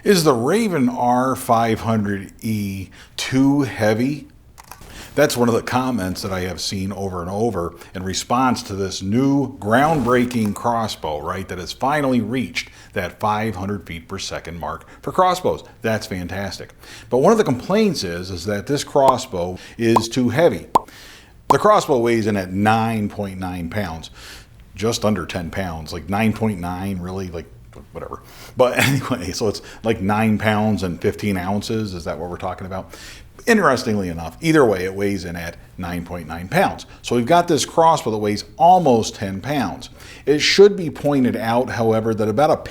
Is the Ravin R500E too heavy? That's one of the comments that I have seen over and over in response to this new groundbreaking crossbow, right? That has finally reached that 500 feet per second mark for crossbows. That's fantastic. But one of the complaints is that this crossbow is too heavy. The crossbow weighs in at 9.9 pounds, just under 10 pounds, like 9.9 really, like whatever. But anyway, so it's like 9 pounds and 15 ounces. Is that what we're talking about? Interestingly enough, either way, it weighs in at 9.9 pounds. So we've got this crossbow that weighs almost 10 pounds. It should be pointed out, however, that about 1.5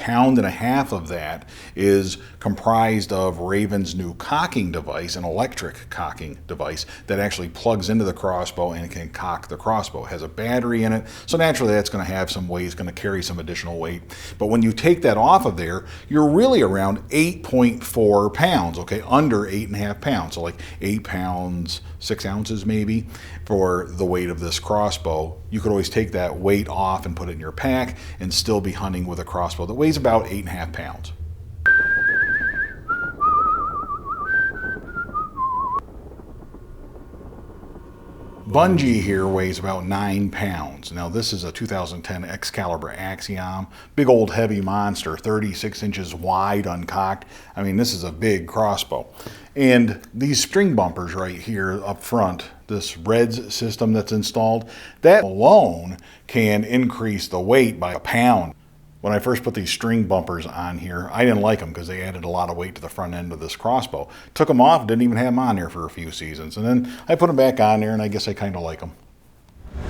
pounds of that is comprised of Ravin's new cocking device, an electric cocking device that actually plugs into the crossbow and can cock the crossbow. It has a battery in it, so naturally that's going to have some weight, it's going to carry some additional weight. But when you take that off of there, you're really around 8.4 pounds, okay, under 8.5 pounds, so like 8 pounds, 6 ounces maybe for the weight of this crossbow. You could always take that weight off and put it in your pack and still be hunting with a crossbow that weighs about 8.5 pounds. Bunjie here weighs about 9 pounds. Now this is a 2010 Excalibur Axiom, big old heavy monster, 36 inches wide uncocked. I mean, this is a big crossbow. And these string bumpers right here up front, this REDS system that's installed, that alone can increase the weight by 1 pound. When I first put these string bumpers on here, I didn't like them because they added a lot of weight to the front end of this crossbow. Took them off, didn't even have them on there for a few seasons. And then I put them back on there and I guess I kind of like them.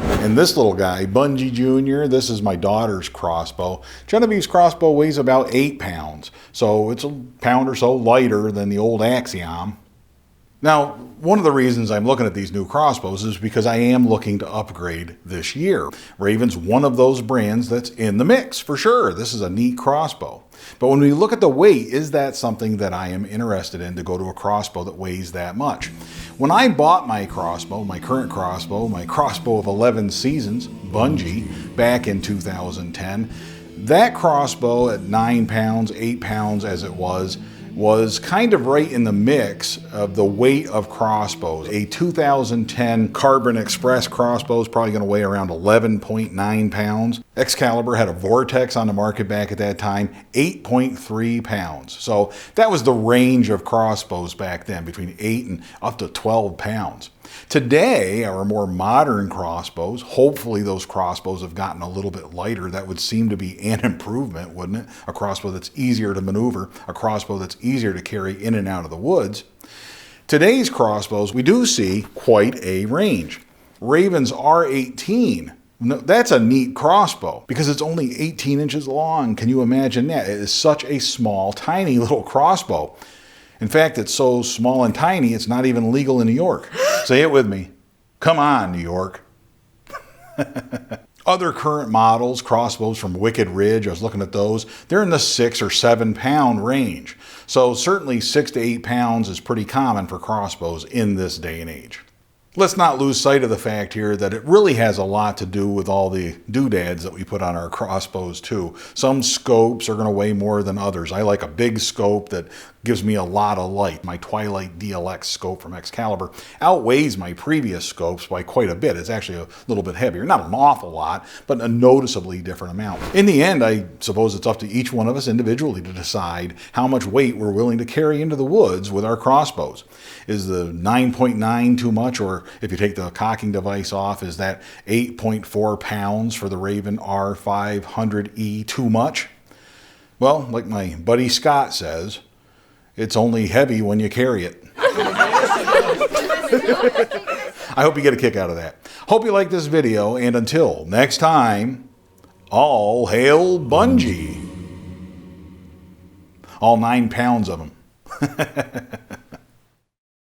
And this little guy, Bunjie Jr., this is my daughter's crossbow. Genevieve's crossbow weighs about 8 pounds. So it's 1 pound or so lighter than the old Axiom. Now, one of the reasons I'm looking at these new crossbows is because I am looking to upgrade this year. Ravin's one of those brands that's in the mix, for sure. This is a neat crossbow. But when we look at the weight, is that something that I am interested in, to go to a crossbow that weighs that much? When I bought my crossbow, my current crossbow, my crossbow of 11 seasons, Bunjie, back in 2010, that crossbow at 9 pounds, 8 pounds as it was kind of right in the mix of the weight of crossbows. A 2010 Carbon Express crossbow is probably going to weigh around 11.9 pounds. Excalibur had a Vortex on the market back at that time, 8.3 pounds. So that was the range of crossbows back then, between 8 and up to 12 pounds. Today, our more modern crossbows, hopefully those crossbows have gotten a little bit lighter. That would seem to be an improvement, wouldn't it? A crossbow that's easier to maneuver, a crossbow that's easier to carry in and out of the woods. Today's crossbows, we do see quite a range. Ravin's R18, that's a neat crossbow because it's only 18 inches long. Can you imagine that? It is such a small, tiny little crossbow. In fact, it's so small and tiny, it's not even legal in New York. Say it with me. Come on, New York. Other current models, crossbows from Wicked Ridge, I was looking at those. They're in the 6 or 7 pound range. So certainly 6 to 8 pounds is pretty common for crossbows in this day and age. Let's not lose sight of the fact here that it really has a lot to do with all the doodads that we put on our crossbows too. Some scopes are going to weigh more than others. I like a big scope that gives me a lot of light. My Twilight DLX scope from Excalibur outweighs my previous scopes by quite a bit. It's actually a little bit heavier. Not an awful lot, but a noticeably different amount. In the end, I suppose it's up to each one of us individually to decide how much weight we're willing to carry into the woods with our crossbows. Is the 9.9 too much, or if you take the cocking device off, is that 8.4 pounds for the Ravin R500E too much? Well, like my buddy Scott says, it's only heavy when you carry it. I hope you get a kick out of that. Hope you like this video, and until next time, all hail Bunjie. All 9 pounds of them.